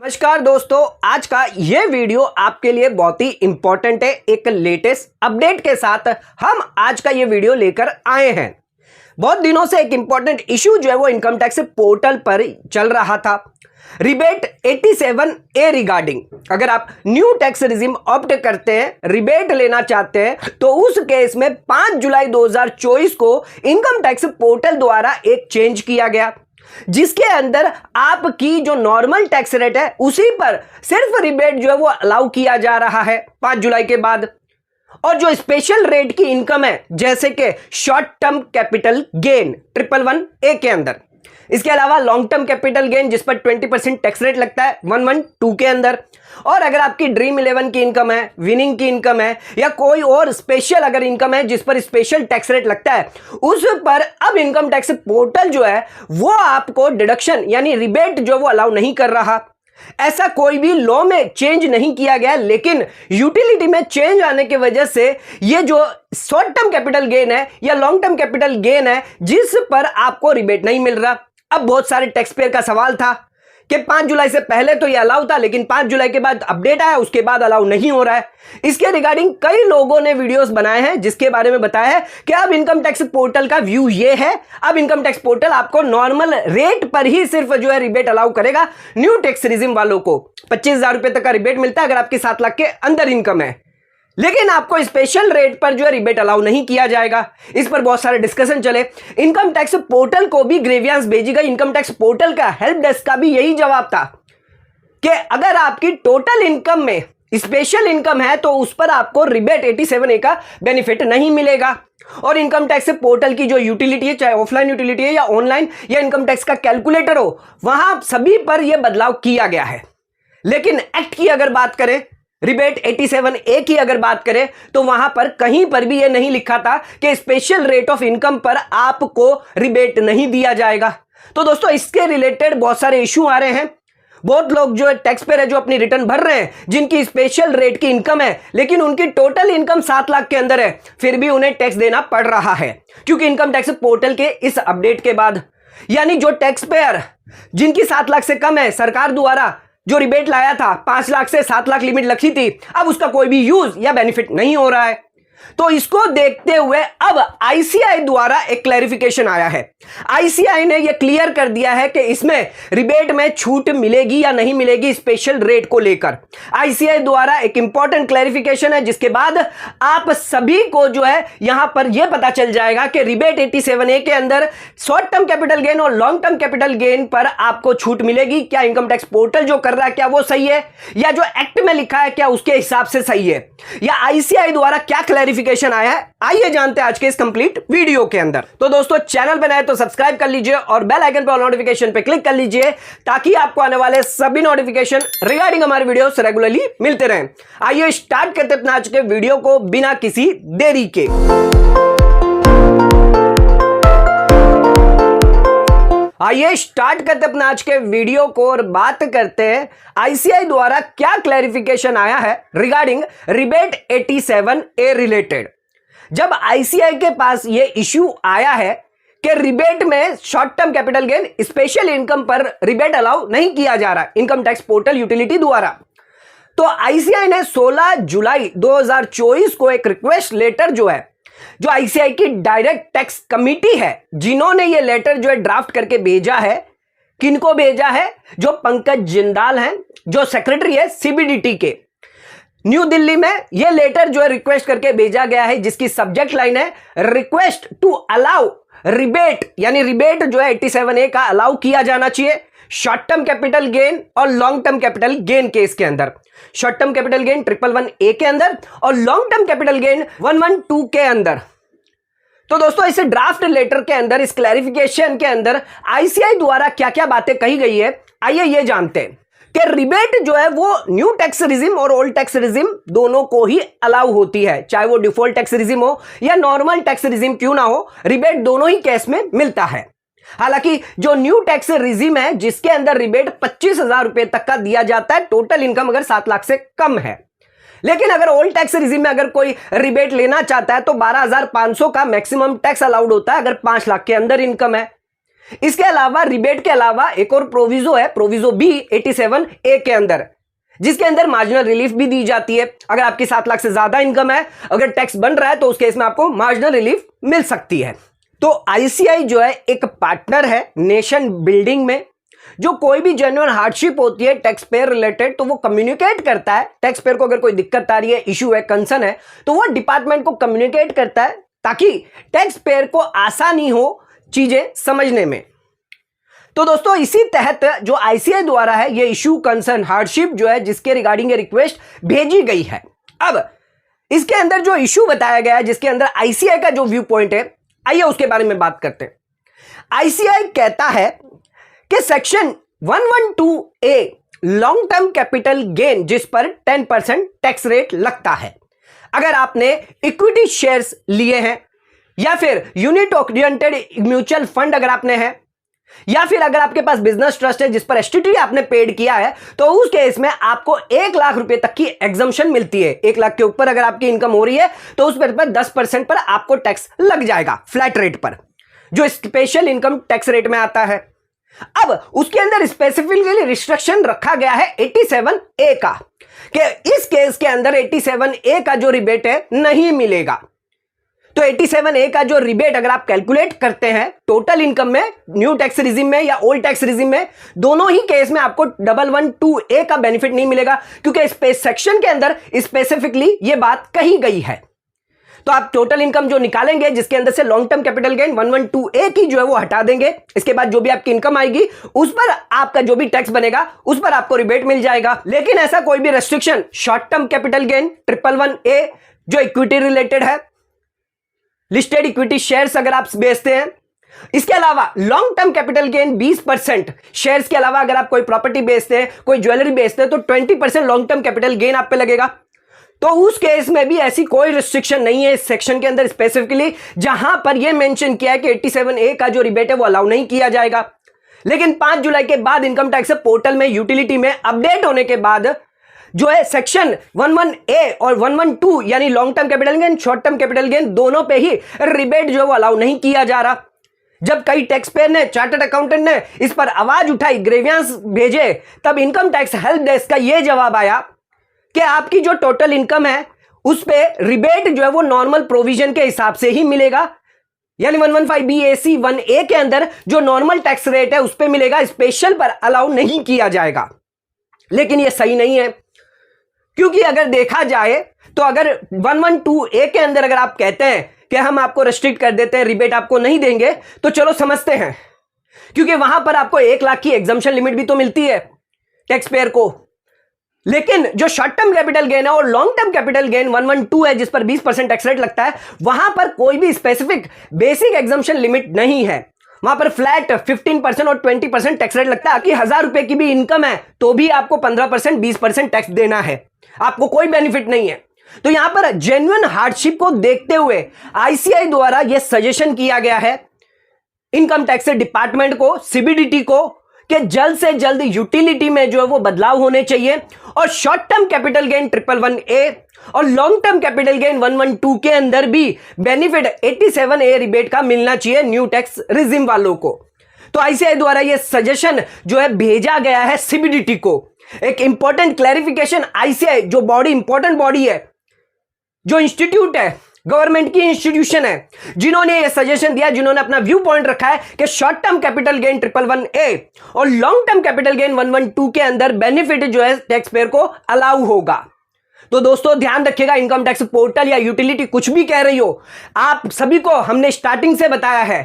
नमस्कार दोस्तों, आज का ये वीडियो आपके लिए बहुत ही इंपॉर्टेंट है। एक लेटेस्ट अपडेट के साथ हम आज का ये वीडियो लेकर आए हैं। बहुत दिनों से एक इंपॉर्टेंट इश्यू जो है वो इनकम टैक्स पोर्टल पर चल रहा था, रिबेट 87A रिगार्डिंग। अगर आप न्यू टैक्स रिजिम ऑप्ट करते हैं, रिबेट लेना चाहते हैं, तो उस केस में 5 जुलाई 2024 को इनकम टैक्स पोर्टल द्वारा एक चेंज किया गया, जिसके अंदर आपकी जो नॉर्मल टैक्स रेट है उसी पर सिर्फ रिबेट जो है वो अलाउ किया जा रहा है 5 जुलाई के बाद। और जो स्पेशल रेट की इनकम है, जैसे कि short term capital gain 111A के अंदर, इसके अलावा लॉन्ग टर्म कैपिटल गेन जिस पर 20% टैक्स रेट लगता है 112 के अंदर, और अगर आपकी ड्रीम 11 की इनकम है, विनिंग की इनकम है, या कोई और स्पेशल अगर इनकम है जिस पर स्पेशल टैक्स रेट लगता है, उस पर अब इनकम टैक्स पोर्टल जो है वो आपको डिडक्शन यानी रिबेट जो वो अलाउ नहीं कर रहा। ऐसा कोई भी लॉ में चेंज नहीं किया गया, लेकिन यूटिलिटी में चेंज आने की वजह से ये जो शॉर्ट टर्म कैपिटल गेन है या लॉन्ग टर्म कैपिटल गेन है जिस पर आपको रिबेट नहीं मिल रहा। अब बहुत सारे टैक्स पेयर का सवाल था कि 5 जुलाई से पहले तो ये अलाउ था, लेकिन 5 जुलाई के बाद अपडेट आया, उसके बाद अलाउ नहीं हो रहा है। इसके रिगार्डिंग कई लोगों ने वीडियोस बनाए हैं जिसके बारे में बताया है कि अब इनकम टैक्स पोर्टल का व्यू ये है, अब इनकम टैक्स पोर्टल आपको नॉर्मल रेट पर ही सिर्फ जो है रिबेट अलाउ करेगा। न्यू टैक्स रिजिम वालों को 25,000 रुपए तक का रिबेट मिलता है अगर आपकी 7 लाख के अंदर इनकम है, लेकिन आपको स्पेशल रेट पर जो है रिबेट अलाउ नहीं किया जाएगा। इस पर बहुत सारे डिस्कशन चले। इनकम टैक्स पोर्टल को भी ग्रेवियांस भेजी गई। इनकम टैक्स पोर्टल का हेल्प डेस्क का भी यही जवाब था कि अगर आपकी टोटल इनकम में स्पेशल इनकम है तो उस पर आपको रिबेट 87A का बेनिफिट नहीं मिलेगा। और इनकम टैक्स पोर्टल की जो यूटिलिटी है, चाहे ऑफलाइन यूटिलिटी है या ऑनलाइन या इनकम टैक्स का कैलकुलेटर हो, वहां सभी पर यह बदलाव किया गया है। लेकिन एक्ट की अगर बात करें, रिबेट 87A की अगर बात करें, तो वहां पर कहीं पर भी यह नहीं लिखा था कि स्पेशल रेट ऑफ इनकम पर आपको रिबेट नहीं दिया जाएगा। तो दोस्तों, इसके रिलेटेड बहुत सारे इश्यू आ रहे हैं। बहुत लोग जो टैक्स पेयर है जो अपनी रिटर्न भर रहे हैं, जिनकी स्पेशल रेट की इनकम है लेकिन उनकी टोटल इनकम 7 लाख के अंदर है, फिर भी उन्हें टैक्स देना पड़ रहा है, क्योंकि इनकम टैक्स पोर्टल के इस अपडेट के बाद, यानी जो टैक्स पेयर जिनकी 7 लाख से कम है, सरकार द्वारा जो रिबेट लाया था 5 लाख से 7 लाख लिमिट रखी थी, अब उसका कोई भी यूज या बेनिफिट नहीं हो रहा है। तो इसको देखते हुए अब आईसीआई द्वारा एक क्लैरिफिकेशन आया है। आईसीआई ने यह क्लियर कर दिया है कि इसमें रिबेट में छूट मिलेगी या नहीं मिलेगी स्पेशल रेट को लेकर। आईसीआई द्वारा एक इंपॉर्टेंट क्लैरिफिकेशन है, जिसके बाद आप सभी को जो है यहां पर यह पता चल जाएगा कि रिबेट 87A के अंदर शॉर्ट टर्म कैपिटल गेन और लॉन्ग टर्म कैपिटल गेन पर आपको छूट मिलेगी। क्या इनकम टैक्स पोर्टल जो कर रहा है क्या वो सही है, या जो एक्ट में लिखा है क्या उसके हिसाब से सही है, या आईसीआई द्वारा क्या क्लैरिफिकेशन आया है, आइए जानते हैं आज के इस कंप्लीट वीडियो के अंदर। तो दोस्तों, चैनल पर नए तो सब्सक्राइब कर लीजिए और बेल आइकन पर ऑल नोटिफिकेशन पे क्लिक कर लीजिए, ताकि आपको आने वाले सभी नोटिफिकेशन रिगार्डिंग हमारे वीडियोस रेगुलरली मिलते रहें। आइए स्टार्ट करते हैं अपने आज के वीडियो को बिना किसी देरी के। आइए स्टार्ट करते अपने आज के वीडियो को और बात करते हैं आईसीआई द्वारा क्या क्लैरिफिकेशन आया है रिगार्डिंग रिबेट 87A रिलेटेड। जब आईसीआई के पास यह इश्यू आया है कि रिबेट में short term capital gain special income पर रिबेट अलाउ नहीं किया जा रहा इनकम टैक्स पोर्टल यूटिलिटी द्वारा, तो आईसीआई ने 16 जुलाई 2024 को एक रिक्वेस्ट लेटर जो आईसीआई की डायरेक्ट टैक्स कमिटी है, जिन्होंने ये लेटर जो है ड्राफ्ट करके भेजा है, किनको भेजा है, जो पंकज जिंदाल हैं, जो सेक्रेटरी है सीबीडीटी के, न्यू दिल्ली में यह लेटर जो है रिक्वेस्ट करके भेजा गया है, जिसकी सब्जेक्ट लाइन है रिक्वेस्ट टू अलाउ रिबेट, यानी रिबेट जो है 87A का अलाउ किया जाना चाहिए शॉर्ट टर्म कैपिटल गेन और long term capital gain case के अंदर। Short term capital gain 111A के अंदर और लॉन्ग टर्म कैपिटल गेन 112 के अंदर। तो दोस्तों, इस ड्राफ्ट लेटर के अंदर, इस क्लैरिफिकेशन के अंदर आईसीआई द्वारा क्या क्या बातें कही गई है, आइए ये जानते हैं कि रिबेट जो है वो न्यू टैक्स रिजिम और ओल्ड टैक्स रिजिम दोनों को ही अलाउ होती है, चाहे वो डिफॉल्ट टैक्स रिजिम हो या नॉर्मल टैक्स रिजिम क्यों ना हो, रिबेट दोनों ही केस में मिलता है। हालांकि जो न्यू टैक्स रिजिम है जिसके अंदर रिबेट 25,000 रुपए तक का दिया जाता है, टोटल इनकम अगर 7 लाख से कम है, लेकिन अगर ओल्ड टैक्स रिजिम में अगर कोई रिबेट लेना चाहता है तो 12,500 का मैक्सिमम टैक्स अलाउड होता है अगर 5 लाख के अंदर इनकम है। इसके अलावा रिबेट के अलावा एक और प्रोविजो है, प्रोविजो बी 87A के अंदर, जिसके अंदर मार्जिनल रिलीफ भी दी जाती है। अगर आपकी 7 लाख से ज्यादा इनकम है, अगर टैक्स बन रहा है, तो उस केस में आपको मार्जिनल रिलीफ मिल सकती है। तो आईसीआई जो है एक पार्टनर है नेशन बिल्डिंग में। जो कोई भी जेन्युइन हार्डशिप होती है टैक्स पेयर रिलेटेड, तो वो कम्युनिकेट करता है टैक्स पेयर को। अगर कोई दिक्कत आ रही है, इशू है, कंसर्न है, तो वो डिपार्टमेंट को कम्युनिकेट करता है ताकि टैक्स पेयर को आसानी हो चीजें समझने में। तो दोस्तों इसी तहत जो आईसीआई द्वारा है ये इशू, कंसर्न, हार्डशिप जो है जिसके रिगार्डिंग ये रिक्वेस्ट भेजी गई है। अब इसके अंदर जो इशू बताया गया है, जिसके अंदर आईसीआई का जो व्यू पॉइंट है, आइए उसके बारे में बात करते हैं। आईसीआई कहता है कि section 112A long term capital gain, जिस पर 10% टैक्स रेट लगता है, अगर आपने इक्विटी शेयर्स लिए हैं, या फिर यूनिट ओरिएंटेड म्यूचुअल फंड अगर आपने है, या फिर अगर आपके पास बिजनेस ट्रस्ट है जिस पर एसटीटी आपने पेड किया है, तो उस केस में आपको 1 लाख रुपए तक की एग्जम्पशन मिलती है। 1 लाख के ऊपर अगर आपकी इनकम हो रही है तो उस पर 10% पर आपको टैक्स लग जाएगा, फ्लैट रेट पर, जो स्पेशल इनकम टैक्स रेट में आता है। अब उसके अंदर स्पेसिफिकली रिस्ट्रिक्शन रखा गया है 87A का, कि इस केस के अंदर 87A का जो रिबेट है नहीं मिलेगा। तो 87A का जो रिबेट अगर आप कैलकुलेट करते हैं टोटल इनकम में, न्यू टैक्स रिजिम में या ओल्ड टैक्स रिजिम में, दोनों ही केस में आपको 112A का बेनिफिट नहीं मिलेगा, क्योंकि स्पेस सेक्शन के अंदर स्पेसिफिकली ये बात कही गई है। तो आप टोटल इनकम जो निकालेंगे, जिसके अंदर से long term capital gain 112A की जो है वो हटा देंगे, इसके बाद जो भी आपकी इनकम आएगी उस पर आपका जो भी टैक्स बनेगा उस पर आपको रिबेट मिल जाएगा। लेकिन ऐसा कोई भी restriction short term capital gain 111A जो इक्विटी रिलेटेड है, लिस्टेड इक्विटी शेयर्स अगर आप बेचते हैं, इसके अलावा long term capital gain 20% shares के अलावा अगर आप कोई प्रॉपर्टी बेचते हैं, कोई ज्वेलरी बेचते हैं, तो 20% लॉन्ग टर्म कैपिटल गेन आप पे लगेगा। तो उस केस में भी ऐसी कोई रिस्ट्रिक्शन नहीं है इस सेक्शन के अंदर स्पेसिफिकली, जहां पर यह मेंशन किया है कि 87A का जो रिबेट है वो अलाउ नहीं किया जाएगा। लेकिन 5 जुलाई के बाद इनकम टैक्स पोर्टल में यूटिलिटी में अपडेट होने के बाद जो है सेक्शन 11A और 112 यानी long term capital gain, short term capital gain, दोनों पे ही रिबेट जो है वो अलाउ नहीं किया जा रहा। जब कई टैक्स पेयर ने, चार्टर्ड अकाउंटेंट ने इस पर आवाज उठाई, ग्रेवियांस भेजे, तब इनकम टैक्स हेल्प डेस्क का यह जवाब आया कि आपकी जो टोटल इनकम है उस पे रिबेट जो है वो नॉर्मल प्रोविजन के हिसाब से ही मिलेगा, यानी 115BAC 1A के अंदर जो नॉर्मल टैक्स रेट है उस पे मिलेगा, स्पेशल पर अलाउ नहीं किया जाएगा। लेकिन यह सही नहीं है, क्योंकि अगर देखा जाए तो अगर 112A के अंदर अगर आप कहते हैं कि हम आपको रेस्ट्रिक्ट कर देते हैं, रिबेट आपको नहीं देंगे, तो चलो समझते हैं, क्योंकि वहां पर आपको 1 लाख की एग्जम्पशन लिमिट भी तो मिलती है टैक्स पेयर को। लेकिन जो शॉर्ट टर्म कैपिटल गेन है और लॉन्ग टर्म कैपिटल गेन 112 है जिस पर 20% टैक्स रेट लगता है, वहां पर कोई भी स्पेसिफिक बेसिक एग्जम्पशन लिमिट नहीं है। वहां पर फ्लैट 15% और 20% टैक्स रेट लगता है कि 1000 रुपए की भी इनकम है तो भी आपको 15% 20% टैक्स देना है, आपको कोई बेनिफिट नहीं है। तो यहां पर जेन्युइन हार्डशिप को देखते हुए आईसीआई द्वारा यह सजेशन किया गया है इनकम टैक्स डिपार्टमेंट को, सीबीडीटी को, कि जल्द से जल्द यूटिलिटी में जो है वो बदलाव होने चाहिए और short term capital gain 111A और लॉन्ग टर्म कैपिटल गेन 112 के अंदर भी बेनिफिट 87A रिबेट का मिलना चाहिए न्यू टैक्स रिजिम वालों को। तो आईसीआई द्वारा ये सजेशन जो है भेजा गया है सीबीडीटी को। एक इंपॉर्टेंट क्लैरिफिकेशन, आईसीआई जो बॉडी, इंपॉर्टेंट बॉडी है, जो इंस्टीट्यूट है, गवर्नमेंट की इंस्टीट्यूशन है, जिन्होंने यह सजेशन दिया, जिन्होंने अपना व्यू पॉइंट रखा है कि short term capital gain 111A और लॉन्ग टर्म कैपिटल गेन 112 के अंदर बेनिफिट जो है टैक्स पेयर को अलाउ होगा। तो दोस्तों ध्यान रखिएगा, इनकम टैक्स पोर्टल या यूटिलिटी कुछ भी कह रही हो, आप सभी को हमने स्टार्टिंग से बताया है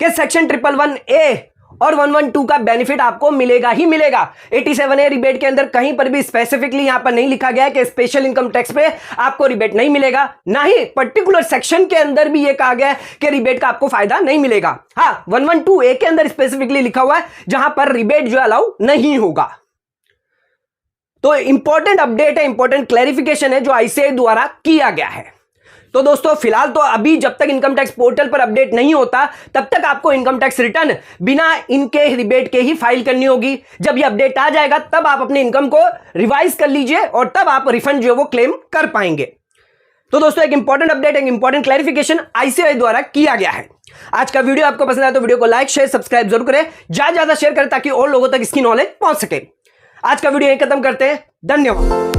कि सेक्शन 111A और 112 का बेनिफिट आपको मिलेगा ही मिलेगा। 87A रिबेट के अंदर कहीं पर भी स्पेसिफिकली यहां पर नहीं लिखा गया है कि स्पेशल इनकम टैक्स पे आपको रिबेट नहीं मिलेगा, ना ही पर्टिकुलर सेक्शन के अंदर भी यह कहा गया है कि रिबेट का आपको फायदा नहीं मिलेगा। हाँ, 112A के अंदर स्पेसिफिकली लिखा हुआ है जहां पर रिबेट जो अलाउ नहीं होगा। तो इंपॉर्टेंट अपडेट है, इंपॉर्टेंट क्लैरिफिकेशन है जो आईसीआई द्वारा किया गया है। तो दोस्तों फिलहाल तो अभी जब तक इनकम टैक्स पोर्टल पर अपडेट नहीं होता तब तक आपको इनकम टैक्स रिटर्न बिना इनके रिबेट के ही फाइल करनी होगी। जब ये अपडेट आ जाएगा तब आप अपनी इनकम को रिवाइज कर लीजिए और तब आप रिफंड जो है वो क्लेम कर पाएंगे। तो दोस्तों एक इंपॉर्टेंट अपडेट, एक इंपॉर्टेंट क्लैरिफिकेशन आईसीएआई द्वारा किया गया है। आज का वीडियो आपको पसंद आया तो वीडियो को लाइक शेयर सब्सक्राइब जरूर करें, ज्यादा ज्यादा शेयर करें ताकि और लोगों तक इसकी नॉलेज पहुंच सके। आज का वीडियो यहीं खत्म करते हैं। धन्यवाद।